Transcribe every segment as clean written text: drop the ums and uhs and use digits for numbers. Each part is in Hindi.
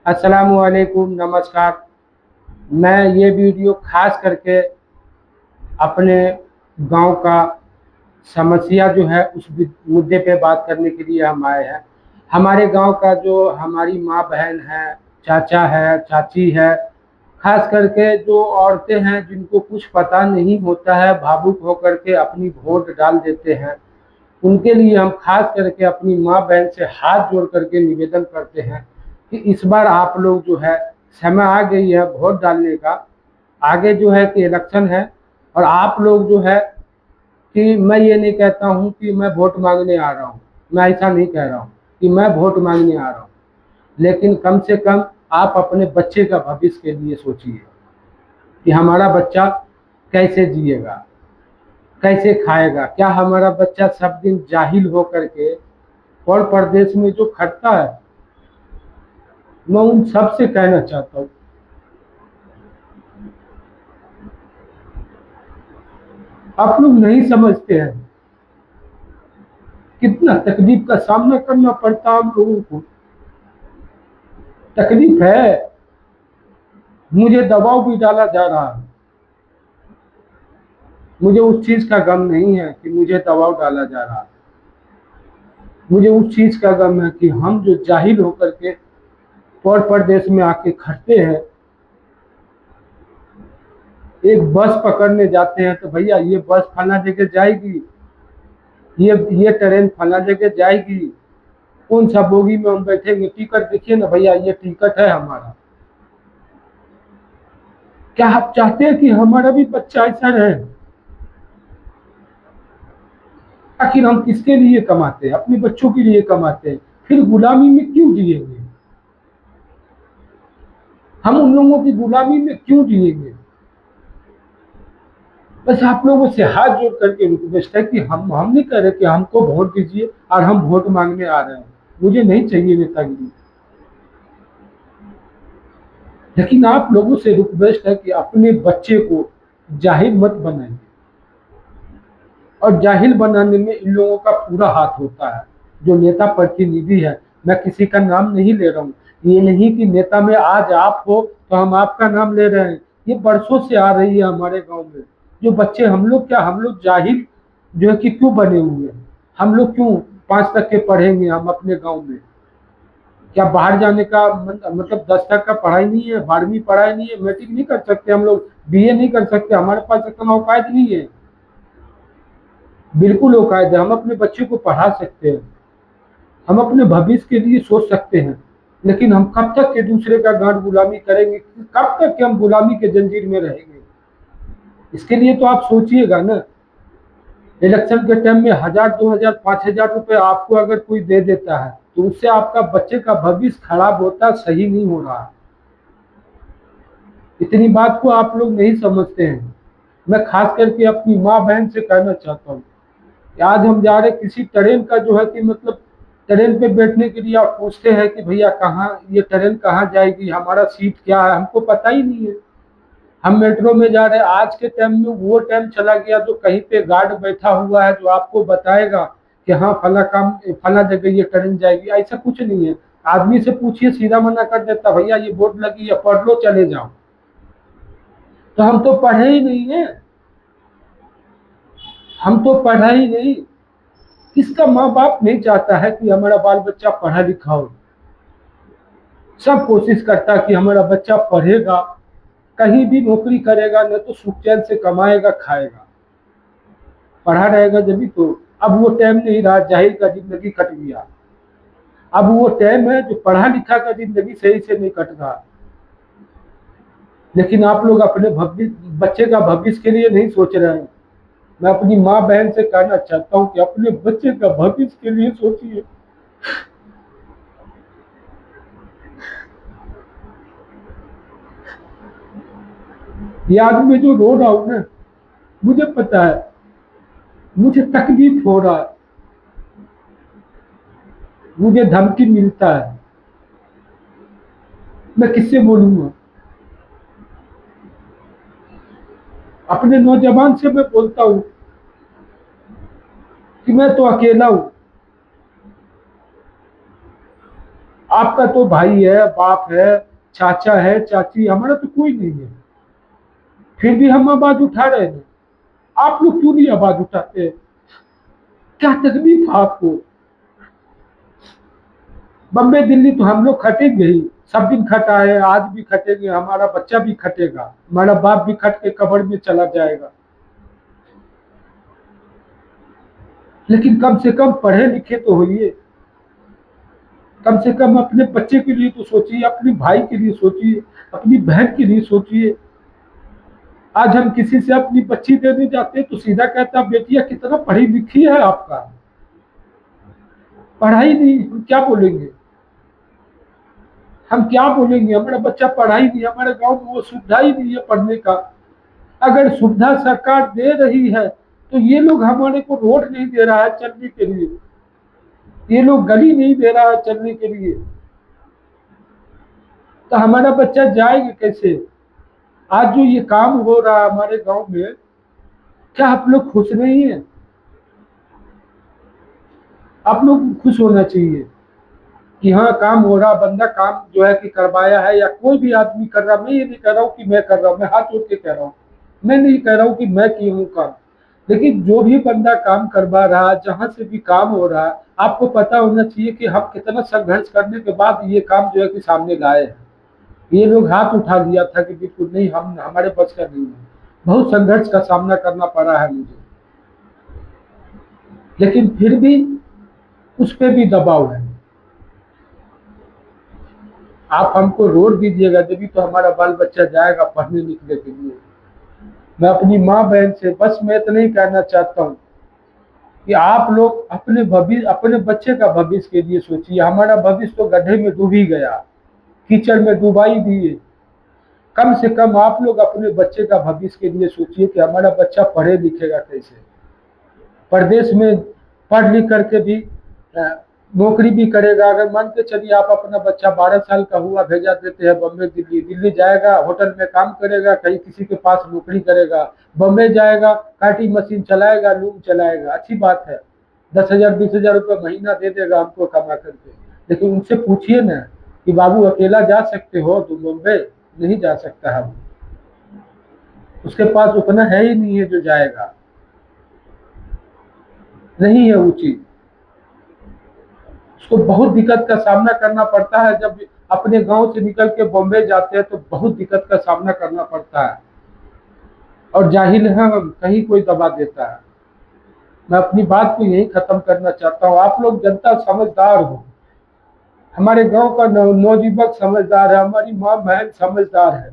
अस्सलामुअलैकुम, नमस्कार। मैं ये वीडियो खास करके अपने गांव का समस्या जो है उस मुद्दे पे बात करने के लिए हम आए हैं। हमारे गांव का जो हमारी माँ बहन है, चाचा है, चाची है, खास करके जो औरतें हैं जिनको कुछ पता नहीं होता है, भावुक होकर के अपनी वोट डाल देते हैं, उनके लिए हम खास करके अपनी माँ बहन से हाथ जोड़ करके निवेदन करते हैं कि इस बार आप लोग जो है, समय आ गई है वोट डालने का। आगे जो है कि इलेक्शन है, और आप लोग जो है कि मैं ये नहीं कहता हूँ कि मैं वोट मांगने आ रहा हूँ, मैं ऐसा नहीं कह रहा हूँ कि मैं वोट मांगने आ रहा हूँ, लेकिन कम से कम आप अपने बच्चे का भविष्य के लिए सोचिए कि हमारा बच्चा कैसे जिएगा, कैसे खाएगा। क्या हमारा बच्चा सब दिन जाहिल हो करके और प्रदेश में जो खटता है। मैं उन सब से कहना चाहता हूँ, आप लोग नहीं समझते हैं कितना तकलीफ का सामना करना पड़ता है हम लोगों को। तकलीफ है, मुझे दबाव भी डाला जा रहा है। मुझे उस चीज का गम नहीं है कि मुझे दबाव डाला जा रहा है। मुझे उस चीज का गम है कि हम जो जाहिल होकर के और प्रदेश में आके खटते हैं, एक बस पकड़ने जाते हैं तो भैया ये बस फला जगह जाएगी, ये ट्रेन फला जगह जाएगी, कौन सा बोगी में हम बैठेंगे, टिकट देखिए ना भैया, ये टिकट है हमारा। क्या आप चाहते हैं कि हमारा भी बच्चा ऐसा रहे? आखिर हम किसके लिए कमाते हैं? अपने बच्चों के लिए कमाते हैं, फिर गुलामी में क्यों जिएंगे? हम उन लोगों की गुलामी में क्यों जिएंगे? बस आप लोगों से हाथ जोड़ करके रिक्वेस्ट है कि हम नहीं कह रहे कि हमको वोट दीजिए और हम वोट मांगने आ रहे हैं। मुझे नहीं चाहिए नेतागिरी, लेकिन आप लोगों से रिक्वेस्ट है कि अपने बच्चे को जाहिल मत बनाइए। और जाहिल बनाने में इन लोगों का पूरा हाथ होता है, जो नेता प्रतिनिधि है। मैं किसी का नाम नहीं ले रहा हूँ, ये नहीं कि नेता में आज आप हो तो हम आपका नाम ले रहे हैं। ये बरसों से आ रही है हमारे गांव में। जो बच्चे हम लोग, क्या हम लोग जाहिल जो है कि क्यों बने हुए हैं? हम लोग क्यों 5 तक के पढ़ेंगे हम अपने गांव में? क्या बाहर जाने का मतलब 10 तक का पढ़ाई नहीं है, 12वीं पढ़ाई नहीं है, मैट्रिक नहीं कर सकते हम लोग, बीए नहीं कर सकते? हमारे पास इतना औकात नहीं है। बिल्कुल औकात है, हम अपने बच्चे को पढ़ा सकते हैं, हम अपने भविष्य के लिए सोच सकते हैं। लेकिन हम कब तक के दूसरे का गांठ गुलामी करेंगे? कब तक के हम गुलामी के जंजीर में रहेंगे? इसके लिए तो आप सोचिएगा ना। इलेक्शन के टाइम में 1000, 2000, 5000 रुपए आपको अगर कोई दे देता है तो उससे आपका बच्चे का भविष्य खराब होता, सही नहीं हो रहा। इतनी बात को आप लोग नहीं समझते हैं। मैं खास करके अपनी माँ बहन से कहना चाहता हूँ, आज हम जा रहे किसी ट्रेन का जो है कि मतलब ट्रेन पे बैठने के लिए आप पूछते हैं कि भैया कहाँ, ये ट्रेन कहाँ जाएगी, हमारा सीट क्या है, हमको पता ही नहीं है। हम मेट्रो में जा रहे हैं, आज के टाइम में वो टाइम चला गया जो कहीं पे गार्ड बैठा हुआ है जो आपको बताएगा कि हाँ फला काम, फला जगह ये ट्रेन जाएगी। ऐसा कुछ नहीं है। आदमी से पूछिए, सीधा मना कर देता, भैया ये बोर्ड लगी है, पढ़ लो चले जाओ। तो हम तो पढ़े ही नहीं है, हम तो पढ़ा ही नहीं। किसका माँ बाप नहीं चाहता है कि हमारा बाल बच्चा पढ़ा लिखा हो? सब कोशिश करता है कि हमारा बच्चा पढ़ेगा, कहीं भी नौकरी करेगा, न तो सुख चैन से कमाएगा खाएगा, पढ़ा रहेगा जब तो। अब वो टाइम नहीं रहा, जाहिल का जिंदगी कट गया। अब वो टाइम है जो पढ़ा लिखा का जिंदगी सही से नहीं कट रहा। लेकिन आप लोग अपने भविष्य, बच्चे का भविष्य के लिए नहीं सोच रहे हैं। मैं अपनी माँ बहन से कहना चाहता हूँ कि अपने बच्चे का भविष्य के लिए सोचिए। याद में जो रो रहा हूं ना, मुझे पता है, मुझे तकलीफ हो रहा है, मुझे धमकी मिलता है। मैं किससे बोलूंगा? अपने नौजवान से मैं बोलता हूँ कि मैं तो अकेला हूँ। आपका तो भाई है, बाप है, चाचा है, चाची, हमारा तो कोई नहीं है, फिर भी हम आवाज उठा रहे हैं। आप लोग क्यों नहीं आवाज उठाते? क्या तकलीफ है आपको? बम्बई दिल्ली तो हम लोग खटेंगे ही, सब दिन खटा है, आज भी खटेंगे, हमारा बच्चा भी खटेगा, हमारा बाप भी खट के कब्र में चला जाएगा। लेकिन कम से कम पढ़े लिखे तो होइए, कम से कम अपने बच्चे के लिए तो सोचिए, अपने भाई के लिए सोचिए, अपनी बहन के लिए सोचिए। आज हम किसी से अपनी बच्ची देने जाते हैं तो सीधा कहता, बेटिया कितना पढ़ी लिखी है आपका, पढ़ाई नहीं, हम क्या बोलेंगे? हम क्या बोलेंगे? हमारा बच्चा पढ़ाई नहीं, हमारे गांव में वो सुविधा ही नहीं है पढ़ने का। अगर सुविधा सरकार दे रही है तो ये लोग हमारे को रोड नहीं दे रहा है चलने के लिए, ये लोग गली नहीं दे रहा है चलने के लिए, तो हमारा बच्चा जाएगा कैसे? आज जो ये काम हो रहा है हमारे गांव में, क्या आप लोग खुश नहीं है? आप लोग खुश होना चाहिए कि हाँ काम हो रहा, बंदा काम जो है कि करवाया है, या कोई भी आदमी कर रहा। मैं ये नहीं कह रहा हूँ कि मैं कर रहा हूँ, मैं हाथ जोड़ के कह रहा हूँ, मैं नहीं कह रहा हूँ कि मैं की हूँ काम, लेकिन जो भी बंदा काम करवा रहा है, जहां से भी काम हो रहा है, आपको पता होना चाहिए कि हम कितना संघर्ष करने के बाद ये काम जो है कि सामने लाए हैं। ये लोग हाथ उठा दिया था कि बिल्कुल नहीं, हम हमारे बस का नहीं है, बहुत संघर्ष का सामना करना पड़ा है मुझे, लेकिन फिर भी उस पर भी दबाव है। आप हमको रोड दीजिएगा जब तो हमारा बाल बच्चा जाएगा पढ़ने लिखने के लिए। मैं अपनी माँ बहन से बस मैं इतना ही कहना चाहता हूँ कि आप लोग अपने भविष्य, अपने बच्चे का भविष्य के लिए सोचिए। हमारा भविष्य तो गड्ढे में डूब ही गया, कीचड़ में डुबाई दिए। कम से कम आप लोग अपने बच्चे का भविष्य के लिए सोचिए कि हमारा बच्चा पढ़े लिखेगा कैसे, प्रदेश में पढ़ लिख करके भी नौकरी भी करेगा। अगर मान के चलिए आप अपना बच्चा 12 साल का हुआ भेजा देते हैं बम्बई दिल्ली, दिल्ली जाएगा, होटल में काम करेगा, कहीं किसी के पास नौकरी करेगा, बम्बई जाएगा, काटी मशीन चलाएगा, लूम चलाएगा, अच्छी बात है, 10,000 20,000 रुपये महीना दे देगा हमको कमा करके। लेकिन उनसे पूछिए ना कि बाबू अकेला जा सकते हो तुम बम्बई? नहीं जा सकता है, उसके पास उतना है ही नहीं है जो जाएगा, नहीं है वो चीज। उसको बहुत दिक्कत का सामना करना पड़ता है, जब अपने गांव से निकल के बॉम्बे जाते हैं तो बहुत दिक्कत का सामना करना पड़ता है, और जाहिल है हम, कहीं कोई दबा देता है। मैं अपनी बात को यही खत्म करना चाहता हूँ। आप लोग जनता समझदार हो, हमारे गांव का नौजुवक समझदार है, हमारी माँ बहन समझदार है।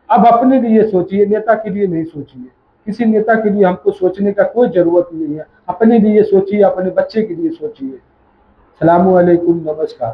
अब अपने लिए सोचिए, नेता के लिए नहीं सोचिए। किसी नेता के लिए हमको सोचने का कोई जरूरत नहीं है, अपने लिए सोचिए, अपने बच्चे के लिए सोचिए। सलाम वालेकुम, नमस्कार।